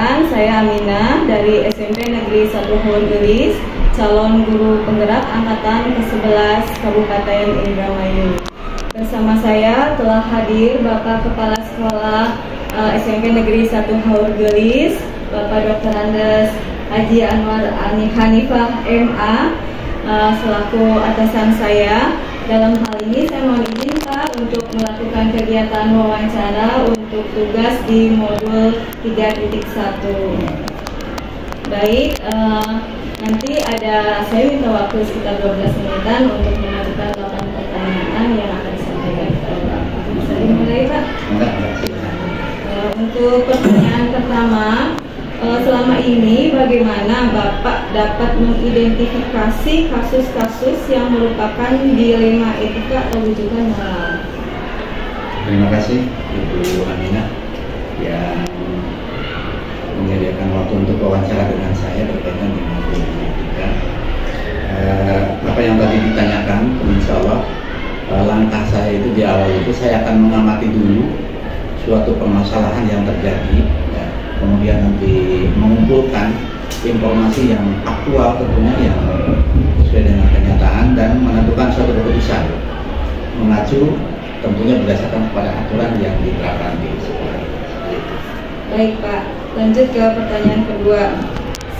Perkenalkan, saya Aminah dari SMP Negeri 1 Hurgelis, calon guru penggerak angkatan ke-11 Kabupaten Indramayu. Bersama saya telah hadir Bapak Kepala Sekolah SMP Negeri 1 Hurgelis, Bapak Dr. Andes Haji Anwar Hanifah MA, selaku atasan saya. Dalam hal ini saya mohon izin Pak untuk melakukan kegiatan wawancara untuk tugas di modul 3.1. Baik, nanti saya minta waktu sekitar 12 menitan untuk mengajukan 8 pertanyaan yang akan disampaikan kepada Bapak. Bisa dimulai Pak? Untuk pertanyaan pertama, selama ini bagaimana Bapak dapat mengidentifikasi kasus-kasus yang merupakan dilema etika atau rujukan moral? Terima kasih Ibu Aminah yang menyediakan waktu untuk wawancara dengan saya berkaitan dengan dilema etika. Apa yang tadi ditanyakan, insya Allah langkah saya itu di awal itu saya akan mengamati dulu suatu permasalahan yang terjadi. Kemudian nanti mengumpulkan informasi yang aktual tentunya yang sesuai dengan kenyataan dan menentukan suatu keputusan mengacu tentunya berdasarkan kepada aturan yang diterapkan di sekolah. Baik Pak, lanjut ke pertanyaan kedua.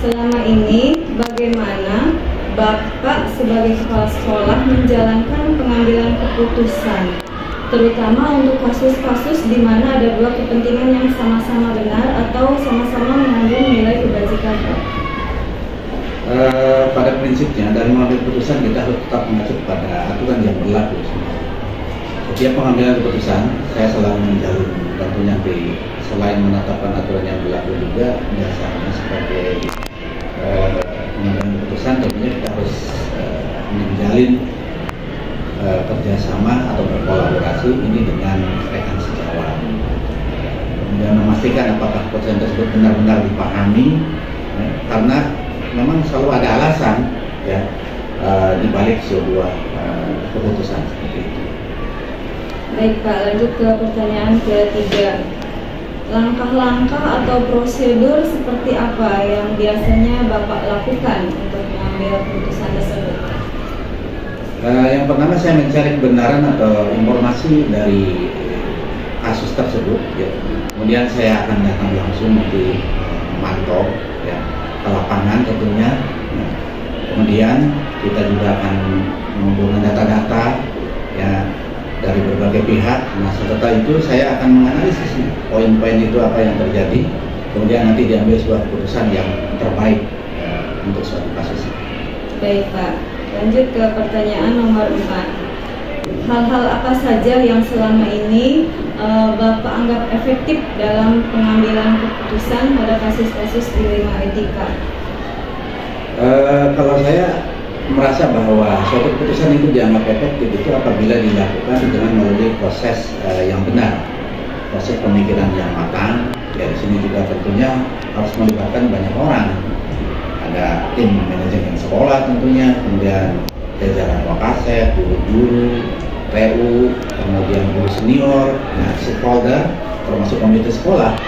Selama ini bagaimana Bapak sebagai kepala sekolah menjalankan pengambilan keputusan, terutama untuk kasus-kasus di mana ada dua kepentingan yang sama-sama benar atau sama-sama mengandung nilai kebajikan, Pak? Pada prinsipnya dari mengambil keputusan kita harus tetap mengacu pada aturan yang berlaku. Setiap pengambilan keputusan saya selalu menjalin tentunya selain menetapkan aturan yang berlaku juga biasanya sebagai pengambilan keputusan tentunya kita harus menjalin kerjasama atau berkolaborasi ini dengan rekan sejawat, kemudian memastikan apakah keputusan tersebut benar-benar dipahami, karena memang selalu ada alasan ya di balik sebuah keputusan seperti itu. Baik Pak, lanjut ke pertanyaan ketiga. Langkah-langkah atau prosedur seperti apa yang biasanya Bapak lakukan untuk mengambil keputusan tersebut? Yang pertama saya mencari kebenaran atau informasi dari kasus tersebut, ya. Kemudian saya akan datang langsung nanti memantau ya, ke lapangan tentunya. Nah, kemudian kita juga akan mengumpulkan data-data ya dari berbagai pihak. Nah setelah itu saya akan menganalisis poin-poin itu apa yang terjadi, kemudian nanti diambil sebuah keputusan yang terbaik untuk suatu kasus. Baik Pak. Lanjut ke pertanyaan nomor 4. Hal-hal apa saja yang selama ini Bapak anggap efektif dalam pengambilan keputusan pada kasus-kasus dilema etika? Kalau saya merasa bahwa suatu keputusan itu dianggap efektif itu apabila dilakukan dengan melalui proses yang benar, proses pemikiran yang matang. Ya, di sini juga tentunya harus melibatkan banyak orang. Ada tim manajemen sekolah tentunya, kemudian jajaran wakasek, guru-guru, TU, kemudian guru senior, nah stakeholder, termasuk komite sekolah,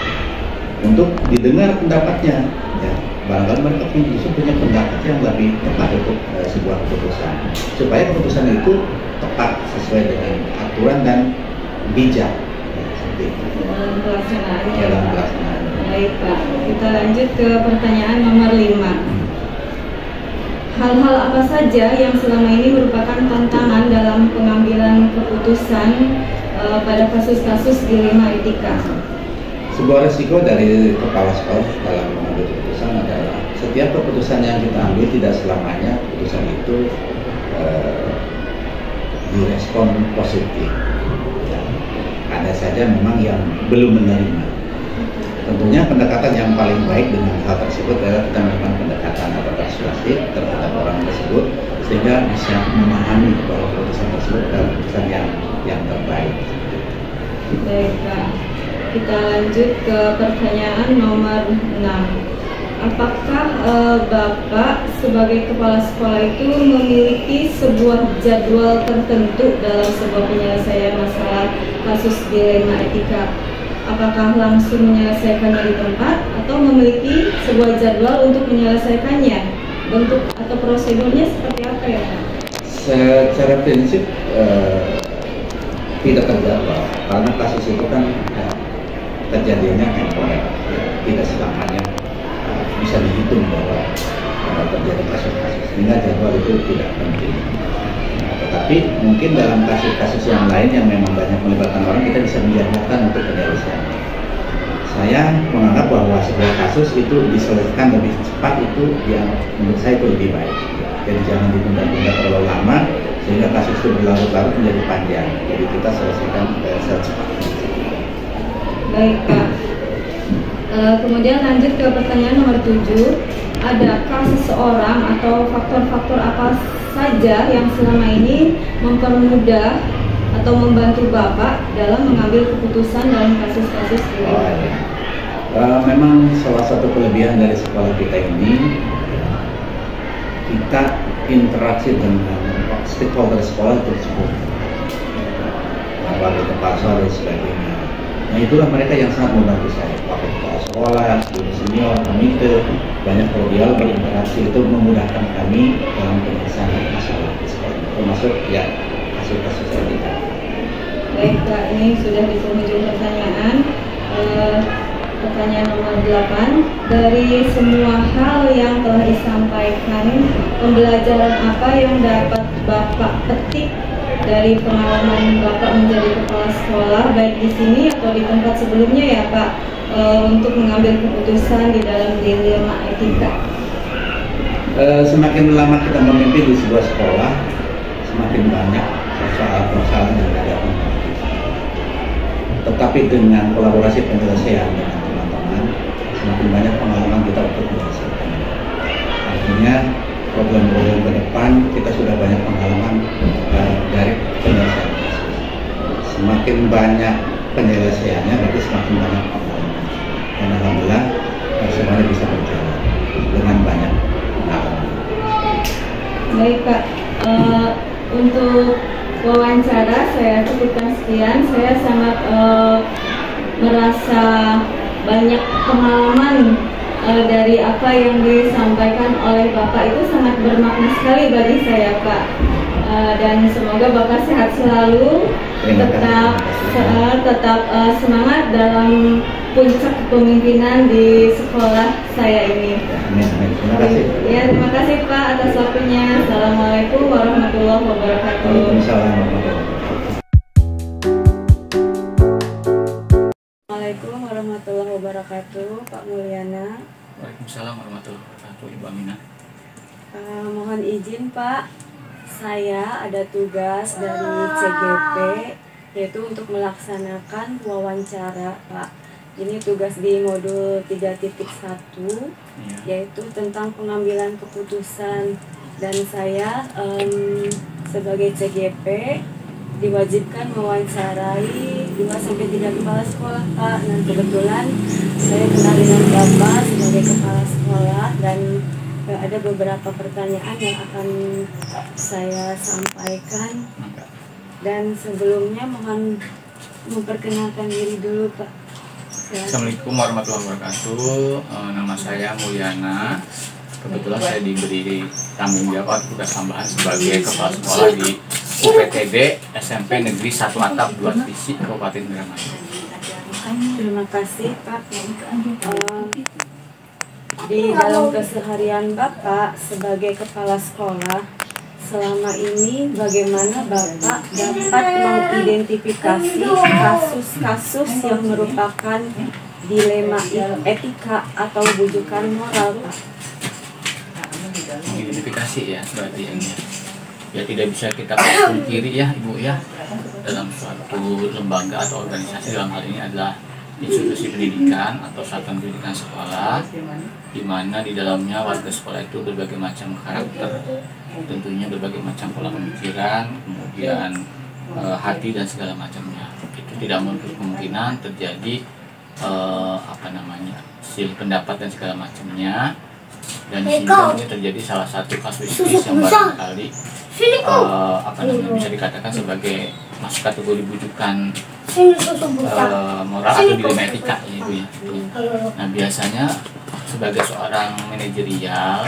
untuk didengar pendapatnya. Ya, barangkali mereka punya pendapat yang lebih tepat untuk sebuah keputusan, supaya keputusan itu tepat sesuai dengan aturan dan bijak. Ya, seperti itu. Dalam pelaksanaan. Dalam pelaksanaan. Baik Pak, kita lanjut ke pertanyaan nomor 5. Hal-hal apa saja yang selama ini merupakan tantangan dalam pengambilan keputusan pada kasus-kasus dilema etika? Sebuah risiko dari kepala sekolah dalam mengambil keputusan adalah setiap keputusan yang kita ambil tidak selamanya keputusan itu direspon positif. Ya, ada saja memang yang belum menerima. Tentunya pendekatan yang paling baik dengan hal tersebut adalah kita melakukan pendekatan atau persuasif terhadap orang tersebut sehingga bisa memahami bahwa keputusan tersebut adalah keputusan yang terbaik. Baik Pak, kita lanjut ke pertanyaan nomor 6. Apakah Bapak sebagai kepala sekolah itu memiliki sebuah jadwal tertentu dalam sebuah penyelesaian masalah kasus dilema etika? apakah langsung menyelesaikannya di tempat atau memiliki sebuah jadwal untuk menyelesaikannya? Bentuk atau prosedurnya seperti apa ya Pak? Secara prinsip tidak terjadwal, karena kasus itu kan terjadinya temporer, tidak selamanya bisa dihitung bahwa terjadi kasus-kasus, sehingga jadwal itu tidak penting. Tetapi mungkin dalam kasus-kasus yang lain yang memang banyak melibatkan orang, kita bisa menjadwalkan untuk penyelesaian. Saya menganggap bahwa sebuah kasus itu diselesaikan lebih cepat, itu yang menurut saya itu lebih baik. Jadi jangan ditunda-tunda terlalu lama sehingga kasus itu berlarut-larut menjadi panjang. Jadi kita selesaikan secepatnya. Baik Pak. Kemudian lanjut ke pertanyaan nomor 7. Adakah seseorang atau faktor-faktor apa saja yang selama ini mempermudah atau membantu Bapak dalam mengambil keputusan dalam kasus-kasus ini? Memang salah satu kelebihan dari sekolah kita ini, kita interaksi dengan stakeholder sekolah tersebut, wali kepala sekolah dan sebagainya. Nah itulah mereka yang sangat membantu saya, wakil kepala sekolah, guru senior, komite, banyak kalau berinteraksi, itu memudahkan kami dalam penyelesaian masalah di sekolah, termasuk ya kasus-kasus etika. Baik Pak, ini sudah di penghujung pertanyaan. Pertanyaan nomor 8, dari semua hal yang telah disampaikan, pembelajaran apa yang dapat Bapak petik dari pengalaman Bapak menjadi kepala sekolah, baik di sini atau di tempat sebelumnya ya Pak, untuk mengambil keputusan di dalam dilema etika? Semakin lama kita memimpin di sebuah sekolah, semakin banyak persoalan-persoalan yang ada. Tetapi dengan kolaborasi penyelesaian dengan teman-teman, semakin banyak pengalaman kita untuk menyelesaikan. Artinya problem-problem ke depan kita sudah banyak pengalaman dari penyelesaian kasus. Semakin banyak penyelesaiannya, berarti semakin banyak pengalaman. Dan alhamdulillah semuanya bisa berjalan dengan banyak pengalaman. Baik Pak, untuk wawancara saya cukupkan sekian. Saya sangat merasa banyak pengalaman dari apa yang disampaikan oleh Bapak, itu sangat bermakna sekali bagi saya Pak. Dan semoga Bapak sehat selalu, tetap semangat dalam puncak kepemimpinan di sekolah saya ini. Terima kasih. Ya, terima kasih Pak atas waktunya. Assalamualaikum warahmatullahi wabarakatuh. Waalaikumsalam warahmatullahi wabarakatuh. Assalamualaikum warahmatullahi wabarakatuh, Pak Mulyana. Waalaikumsalam warahmatullahi wabarakatuh, Ibu Aminah. Mohon izin Pak, saya ada tugas dari CGP, yaitu untuk melaksanakan wawancara Pak. Ini tugas di modul 3.1, yaitu tentang pengambilan keputusan, dan saya sebagai CGP diwajibkan mewawancarai 2-3 kepala sekolah Pak. Nah kebetulan saya kenal dengan Bapak sebagai kepala sekolah, dan ada beberapa pertanyaan yang akan saya sampaikan. Dan sebelumnya mohon memperkenalkan diri dulu Pak. Assalamualaikum warahmatullahi wabarakatuh. Nama saya Mulyana. Kebetulan saya diberi tanggung jawab tugas tambahan sebagai kepala sekolah di UPTD SMP Negeri 1 Atap 2 Trisi Kabupaten Indramayu. Terima kasih Pak. Di dalam keseharian Bapak sebagai kepala sekolah, selama ini bagaimana Bapak dapat mengidentifikasi kasus-kasus yang merupakan dilema etika atau bujukan moral Pak? Identifikasi ya berarti ini. Ya tidak bisa kita pungkiri ya Ibu ya, dalam suatu lembaga atau organisasi, dalam hal ini adalah institusi pendidikan atau satuan pendidikan sekolah, di mana di dalamnya warga sekolah itu berbagai macam karakter, tentunya berbagai macam pola pemikiran, kemudian hati dan segala macamnya. Itu tidak menutup kemungkinan terjadi silih pendapat dan segala macamnya, dan sehingga ini terjadi salah satu kasuistis yang barangkali bisa dikatakan sebagai masuk kategori bujukan moral atau dilema etika ya Ibu ya. Nah biasanya sebagai seorang manajerial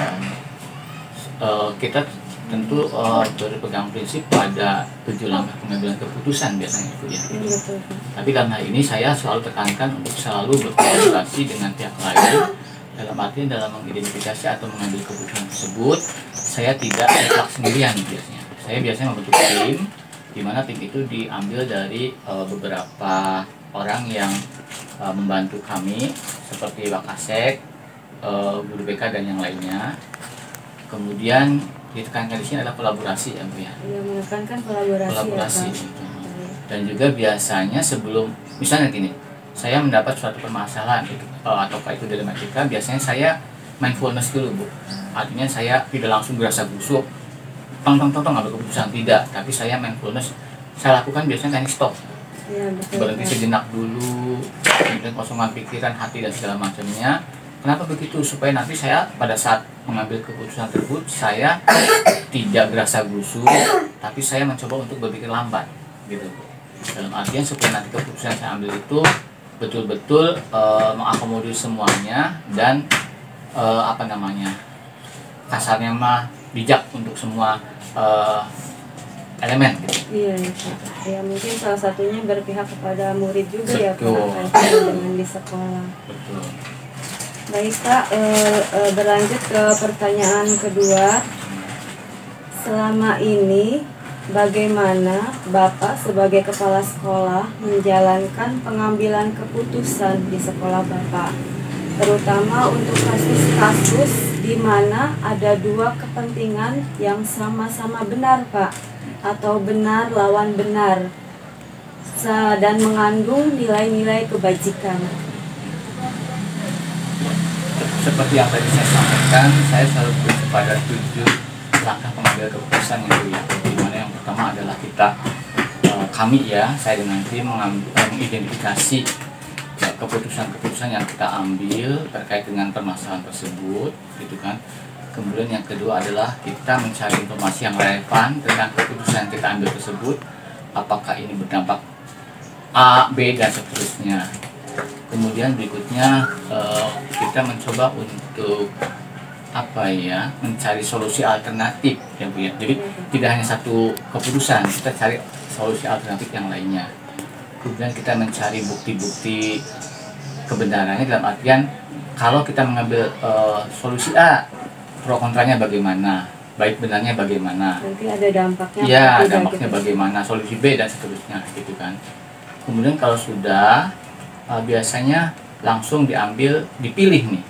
kita tentu berpegang prinsip pada 7 langkah pengambilan keputusan biasanya Ibu ya. Tapi dalam hal ini saya selalu tekankan untuk selalu berkolaborasi dengan pihak lain, dalam artian dalam mengidentifikasi atau mengambil keputusan tersebut saya tidak mutlak sendirian biasanya. Saya biasanya membentuk tim, di mana tim itu diambil dari beberapa orang yang membantu kami seperti Wakasek, guru BK dan yang lainnya. Kemudian ditekankan di sini adalah kolaborasi ya Bu ya. Iya, menekankan kolaborasi ya, gitu. Dan juga biasanya sebelum misalnya gini, saya mendapat suatu permasalahan itu ataukah itu dilema etika, biasanya saya mindfulness dulu Bu. Artinya saya tidak langsung berasa busuk, tong ambil keputusan, tidak, tapi saya mindfulness. Saya lakukan biasanya teknik stop. Iya, betul. Berhenti sejenak dulu, kemudian kosongkan pikiran, hati dan segala macamnya. Kenapa begitu? Supaya nanti saya pada saat mengambil keputusan tersebut saya tidak berasa busuk, tapi saya mencoba untuk berpikir lambat, gitu. Dalam artian supaya nanti keputusan saya ambil itu betul-betul mengakomodir semuanya dan kasarnya mah bijak untuk semua elemen gitu. Iya, ya mungkin salah satunya berpihak kepada murid juga. Betul. Ya Pak, dengan di sekolah. Betul. Baik Pak, berlanjut ke pertanyaan kedua. Selama ini bagaimana Bapak sebagai kepala sekolah menjalankan pengambilan keputusan di sekolah Bapak, terutama untuk kasus-kasus di mana ada dua kepentingan yang sama-sama benar Pak, atau benar lawan benar, dan mengandung nilai-nilai kebajikan? Seperti yang tadi saya sampaikan, saya selalu berusaha pada 7 langkah pengambilan keputusan yang ya. Dimana yang pertama adalah saya dengan tim mengidentifikasi keputusan-keputusan yang kita ambil terkait dengan permasalahan tersebut, gitu kan. Kemudian yang kedua adalah kita mencari informasi yang relevan tentang keputusan yang kita ambil tersebut, apakah ini berdampak A, B dan seterusnya. Kemudian berikutnya kita mencoba untuk mencari solusi alternatif ya Bu ya. Jadi tidak hanya satu keputusan, kita cari solusi alternatif yang lainnya. Kemudian kita mencari bukti-bukti kebenarannya, dalam artian kalau kita mengambil solusi A, pro kontranya bagaimana, baik benarnya bagaimana. Nanti ada dampaknya. Ya, dampaknya bagaimana, solusi B dan seterusnya gitu kan. Kemudian kalau sudah biasanya langsung dipilih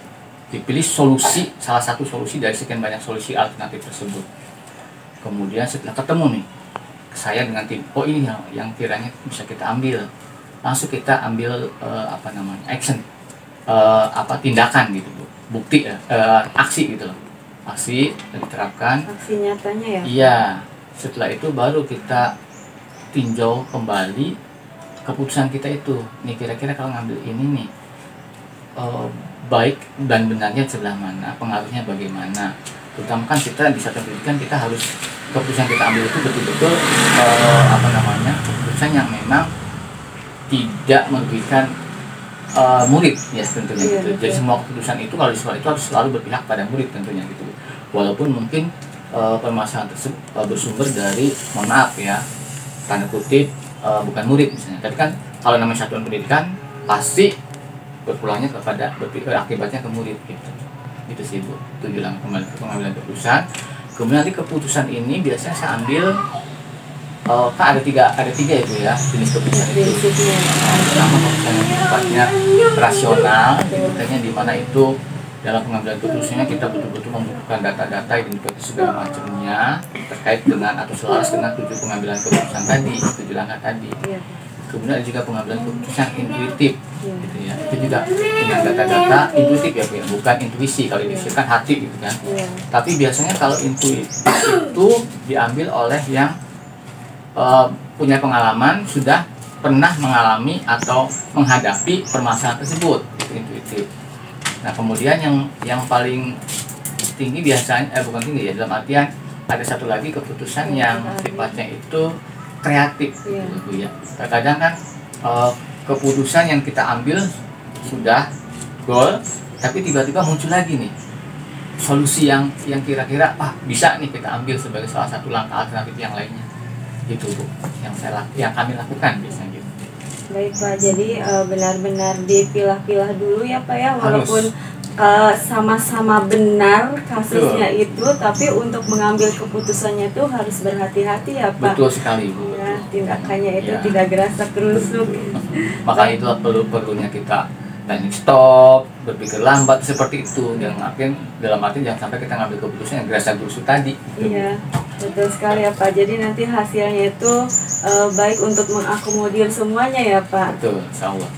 solusi, salah satu solusi dari sekian banyak solusi alternatif tersebut. Kemudian setelah ketemu nih, saya dengan tim, ini yang kiranya bisa kita ambil, langsung kita ambil action, tindakan gitu Bu, bukti aksi gitu loh, aksi diterapkan. Aksi nyatanya ya? Iya, setelah itu baru kita tinjau kembali keputusan kita itu, nih kira-kira kalau ngambil ini nih baik dan benarnya sebelah mana, pengaruhnya bagaimana. Terutama kan kita di satu pendidikan kita harus keputusan kita ambil itu betul-betul keputusan yang memang tidak merugikan murid ya tentunya gitu. Jadi semua keputusan itu kalau di sekolah itu harus selalu berpihak pada murid tentunya gitu. Walaupun mungkin permasalahan tersebut bersumber dari, mohon maaf ya, tanda kutip, bukan murid misalnya. Tapi kan kalau namanya satuan pendidikan pasti berpulangnya kepada akibatnya ke murid gitu. Itu sih Bu, 7 langkah pengambilan keputusan. Kemudian nanti keputusan ini biasanya saya ambil ada tiga itu ya jenis keputusan itu. Pertama keputusan yang sifatnya rasional, kayaknya di mana itu dalam pengambilan keputusannya kita betul-betul membutuhkan data-data, identifikasi segala macamnya terkait dengan atau selaras dengan 7 pengambilan keputusan tadi, 7 langkah tadi. Kemudian ada juga pengambilan keputusan intuitif, gitu ya. Itu juga dengan data-data intuitif ya, bukan intuisi. Kalau intuisi kan hati gitu kan. Tapi biasanya kalau intuitif itu diambil oleh yang punya pengalaman, sudah pernah mengalami atau menghadapi permasalahan tersebut, itu intuitif. Nah kemudian yang paling tinggi biasanya bukan tinggi ya, dalam artian ada satu lagi keputusan yang sifatnya itu kreatif gitu ya. Terkadang kan keputusan yang kita ambil sudah goal, tapi tiba-tiba muncul lagi nih solusi yang kira-kira bisa nih kita ambil sebagai salah satu langkah alternatif yang lainnya. Itu Bu, yang kami lakukan biasanya gitu. Baik Pak, jadi benar-benar dipilah-pilah dulu ya Pak ya, walaupun sama-sama benar kasusnya itu, tapi untuk mengambil keputusannya itu harus berhati-hati ya Pak. Betul sekali Bu. Ya, tindakannya itu tidak gerasa kerusuk. Maka itu perlunya kita teknik stop, berpikir lambat seperti itu. Dalam arti jangan sampai kita ngambil keputusan yang gerasa kerusuk tadi. Iya, betul sekali ya Pak. Jadi nanti hasilnya itu baik untuk mengakomodir semuanya ya Pak. Betul, insya Allah.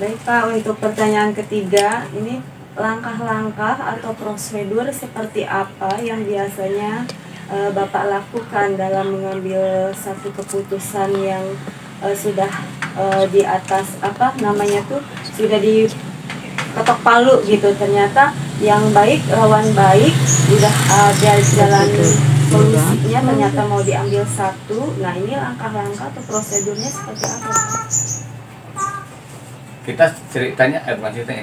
Baik Pak, untuk pertanyaan ketiga, ini langkah-langkah atau prosedur seperti apa yang biasanya Bapak lakukan dalam mengambil satu keputusan yang sudah di atas sudah diketok palu gitu, ternyata yang baik lawan baik udah ada jalan solusinya, ternyata mau diambil satu. Nah ini langkah-langkah atau prosedurnya seperti apa? Kita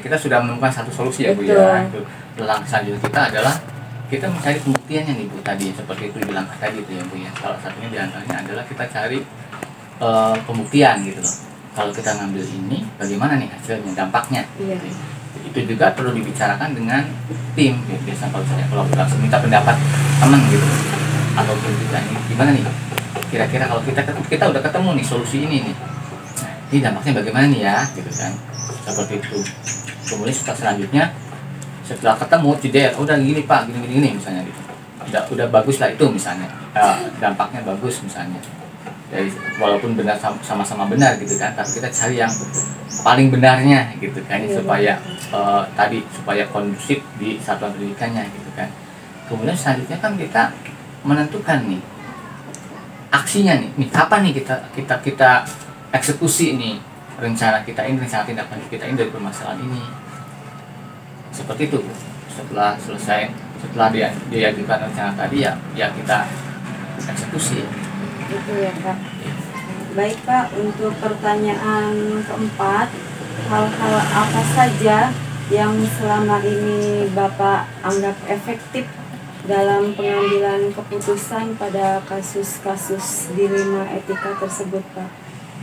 kita sudah menemukan satu solusi ya Bu ya. Langkah selanjutnya kita adalah kita mencari pembuktiannya nih Bu, tadi seperti itu di langkah tadi itu ya Bu ya. Salah satunya diantaranya adalah kita cari pembuktian gitu loh. Kalau kita ngambil ini, bagaimana nih hasilnya, dampaknya? Iya. Itu juga perlu dibicarakan dengan tim. Biasa kalau saya langsung minta pendapat teman gitu, atau kita ini gimana nih? Kira-kira kalau kita udah ketemu nih solusi ini nih, nah, ini dampaknya bagaimana nih ya? Gitu kan? Seperti itu. Kemudian selanjutnya, setelah ketemu jeder, udah gini Pak, gini misalnya gitu. Udah bagus lah itu misalnya, dampaknya bagus misalnya. Jadi, walaupun benar sama-sama benar gitu kan, tapi kita cari yang paling benarnya gitu kan, supaya supaya kondusif di satuan pendidikannya gitu kan. Kemudian selanjutnya kan kita menentukan nih aksinya nih kapan nih kita eksekusi nih rencana tindak lanjut kita ini dari permasalahan ini. Seperti itu. Setelah diajukan rencana tadi ya kita eksekusi. Itu ya Pak. Baik Pak, untuk pertanyaan keempat, hal-hal apa saja yang selama ini Bapak anggap efektif dalam pengambilan keputusan pada kasus-kasus dilema etika tersebut Pak?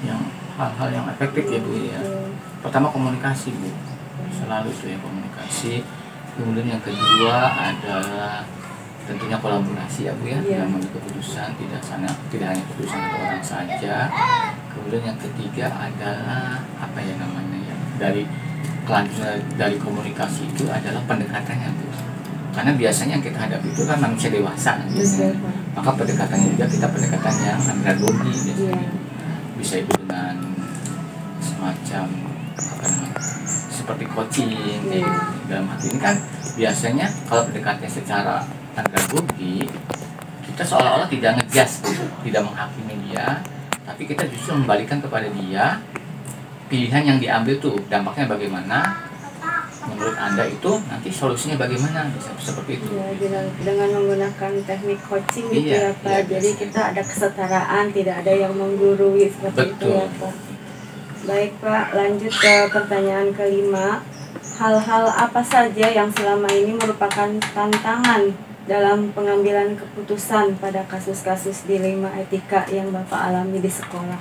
Yang hal-hal yang efektif ya Bu ya. Pertama komunikasi Bu, selalu itu ya komunikasi. Kemudian yang kedua adalah tentunya kolaborasi ya Bu ya, dalam mengambil keputusan, tidak hanya keputusan satu orang saja. Kemudian yang ketiga adalah dari kelanjutan dari komunikasi itu adalah pendekatannya Bu. Karena biasanya yang kita hadapi itu kan manusia dewasa biasanya. Maka pendekatannya juga kita pendekatan yang andragogi biasanya. Bisa itu dengan semacam seperti coaching gitu. Dalam hati ini kan biasanya kalau pendekatannya secara andragogi, kita seolah-olah tidak ngegas gitu, tidak menghakimi dia, tapi kita justru membalikan kepada dia pilihan yang diambil tuh dampaknya bagaimana, menurut Anda itu nanti solusinya bagaimana, bisa seperti itu ya, dengan menggunakan teknik coaching gitu ya Pak. Jadi kita ada kesetaraan, tidak ada yang menggurui seperti itu ya Pak. Baik Pak, lanjut ke pertanyaan kelima. Hal-hal apa saja yang selama ini merupakan tantangan dalam pengambilan keputusan pada kasus-kasus dilema etika yang Bapak alami di sekolah?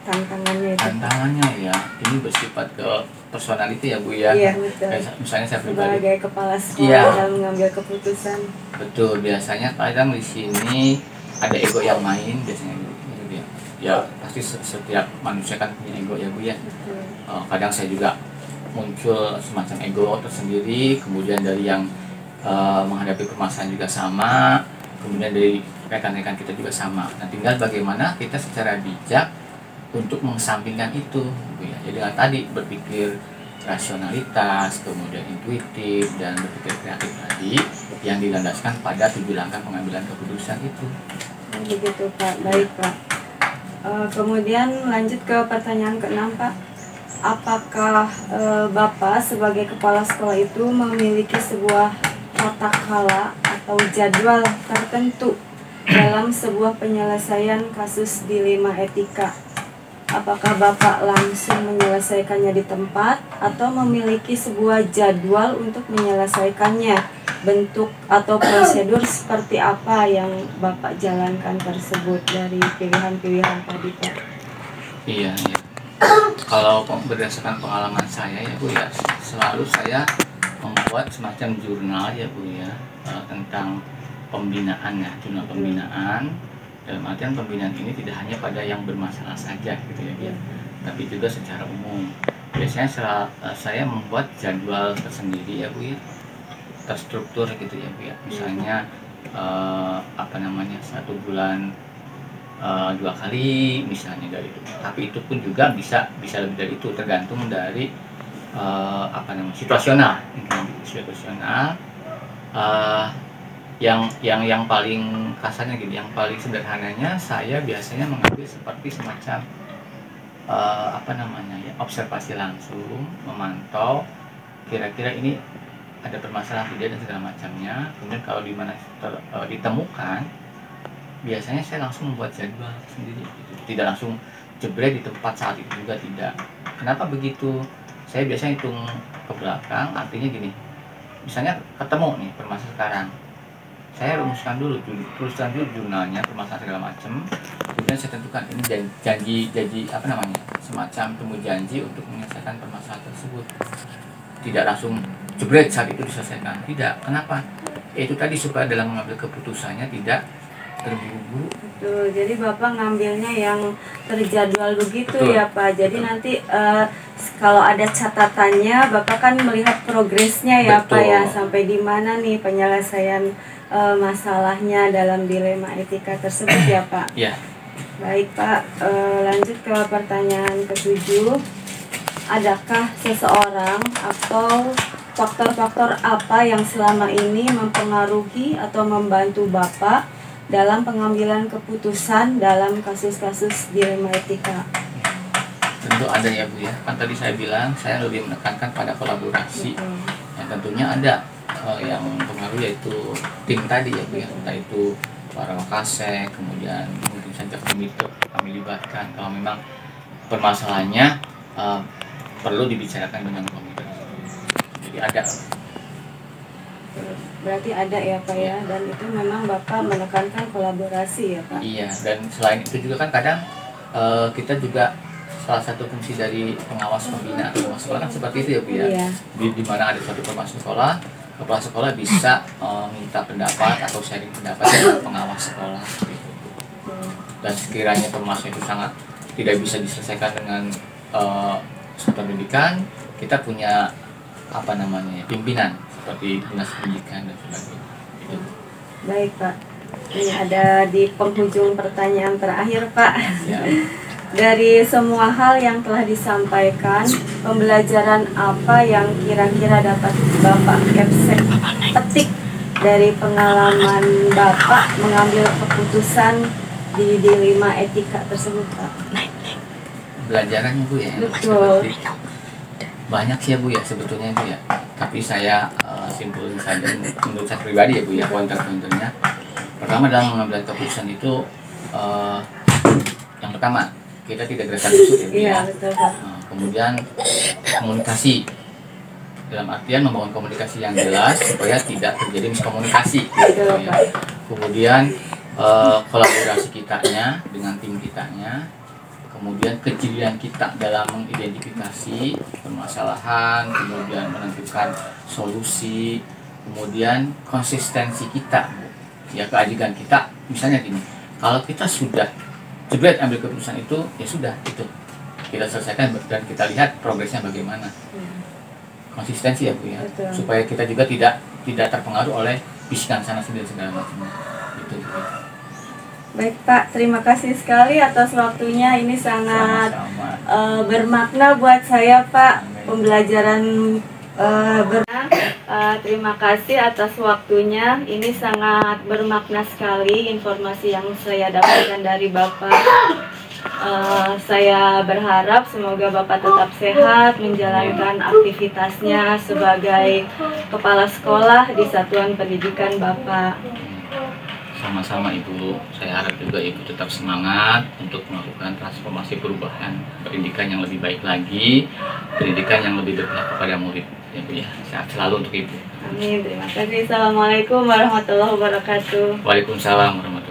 Tantangannya itu? Tantangannya ya, ini bersifat ke personality ya Bu ya. Iya betul. Misalnya saya pribadi sebagai kepala sekolah dalam mengambil keputusan. Betul, biasanya kadang di sini ada ego yang main biasanya gitu ya. Ya pasti setiap manusia kan punya ego ya Bu ya. Kadang saya juga muncul semacam ego tersendiri, kemudian dari yang menghadapi permasalahan juga sama, kemudian dari rekan-rekan kita juga sama. Nah tinggal bagaimana kita secara bijak untuk mengesampingkan itu ya. Jadi dengan tadi berpikir rasionalitas, kemudian intuitif, dan berpikir kreatif tadi yang dilandaskan pada 7 langkah pengambilan keputusan itu. Begitu Pak, baik Pak. Kemudian lanjut ke pertanyaan ke-6 Pak. Apakah Bapak sebagai kepala sekolah itu memiliki sebuah tata kala atau jadwal tertentu dalam sebuah penyelesaian kasus dilema etika? apakah Bapak langsung menyelesaikannya di tempat atau memiliki sebuah jadwal untuk menyelesaikannya? Bentuk atau prosedur seperti apa yang Bapak jalankan tersebut dari pilihan-pilihan tadi, Pak? Iya, iya. Kalau berdasarkan pengalaman saya ya Bu ya, selalu saya membuat semacam jurnal ya Bu ya, tentang pembinaan ya, jurnal pembinaan. Dalam artian pembinaan ini tidak hanya pada yang bermasalah saja gitu ya Bu ya, tapi juga secara umum. Biasanya saya membuat jadwal tersendiri ya Bu ya, terstruktur gitu ya Bu ya. Misalnya apa namanya, 1 bulan 2 kali misalnya dari itu. Tapi itu pun juga bisa lebih dari itu, tergantung dari apa namanya, situasional. Yang paling kasarnya gitu, yang paling sederhananya saya biasanya mengambil seperti semacam apa namanya ya, observasi langsung, memantau kira-kira ini ada permasalahan tidak dan segala macamnya. Kemudian kalau di mana ditemukan, biasanya saya langsung membuat jadwal sendiri gitu. Tidak langsung jebret di tempat saat itu juga, tidak. Kenapa begitu? Saya biasanya hitung ke belakang, artinya gini, misalnya ketemu nih permasalahan sekarang, saya rumuskan dulu, tuliskan dulu jurnalnya, permasalahan segala macam, kemudian saya tentukan ini janji apa namanya, semacam temu janji untuk menyelesaikan permasalahan tersebut. Tidak langsung jebret saat itu diselesaikan, tidak. Kenapa? Itu tadi, supaya dalam mengambil keputusannya tidak terburu-buru. Betul, jadi Bapak ngambilnya yang terjadwal begitu. Betul. Ya Pak. Jadi betul. Nanti kalau ada catatannya, Bapak kan melihat progresnya ya. Betul. Pak ya, sampai di mana nih penyelesaian masalahnya dalam dilema etika tersebut ya Pak. Ya. Baik Pak, lanjut ke pertanyaan ke-7. Adakah seseorang atau faktor-faktor apa yang selama ini mempengaruhi atau membantu Bapak dalam pengambilan keputusan dalam kasus-kasus dilema etika? Tentu ada ya Bu ya. Kan tadi saya bilang saya lebih menekankan pada kolaborasi. Yang tentunya ada yang mempengaruhi, yaitu tim tadi ya Bu ya. Entah itu para wakasek, kemudian mungkin saja kami libatkan kalau memang permasalahannya perlu dibicarakan dengan komite. Jadi ada. Berarti ada ya Pak ya, dan itu memang Bapak menekankan kolaborasi ya Pak. Iya, dan selain itu juga kan kadang kita juga salah satu fungsi dari pengawas pembina pengawas sekolah kan seperti itu ya Bu ya. Iya. Di mana ada suatu permasalahan sekolah, kepala sekolah bisa minta pendapat atau sharing pendapat dengan pengawas sekolah gitu. Dan sekiranya permasalahan itu sangat tidak bisa diselesaikan dengan satuan pendidikan, kita punya apa namanya, pimpinan seperti dinas pendidikan dan sebagainya. Itu. Baik Pak, ini ada di penghujung pertanyaan terakhir Pak. Ya. Dari semua hal yang telah disampaikan, pembelajaran apa yang kira-kira dapat Bapak petik dari pengalaman Bapak mengambil keputusan di dilema etika tersebut Pak? Pelajarannya Bu ya. Betul. Banyak sih ya Bu ya sebetulnya Bu ya. Tapi saya simpulin saja menurut saya pribadi ya Bu ya, pointer-pointernya. Pertama, dalam mengambil keputusan itu yang pertama, kita tidak gerakan-gerusuk ya Bu ya. Betul. Kemudian komunikasi, dalam artian membangun komunikasi yang jelas supaya tidak terjadi miskomunikasi gitu ya. Kemudian kolaborasi kitanya dengan tim kitanya. Kemudian kejelian kita dalam mengidentifikasi permasalahan, kemudian menentukan solusi, kemudian konsistensi kita, ya, keajikan kita. Misalnya gini, kalau kita sudah jebret ambil keputusan itu, ya sudah, itu kita selesaikan dan kita lihat progresnya bagaimana. Konsistensi ya Bu ya. Betul. Supaya kita juga tidak terpengaruh oleh bisikan sana sini segala macam. Itu. Baik Pak, terima kasih sekali atas waktunya. Ini sangat bermakna buat saya Pak. Pembelajaran terima kasih atas waktunya. Ini sangat bermakna sekali informasi yang saya dapatkan dari Bapak. Saya berharap semoga Bapak tetap sehat menjalankan aktivitasnya sebagai kepala sekolah di satuan pendidikan Bapak. Sama-sama Ibu, saya harap juga Ibu tetap semangat untuk melakukan transformasi perubahan pendidikan yang lebih baik lagi, pendidikan yang lebih berpihak kepada murid. Ya Bu ya, sehat selalu untuk Ibu. Amin, terima kasih. Assalamualaikum warahmatullahi wabarakatuh. Waalaikumsalam warahmatullahi wabarakatuh.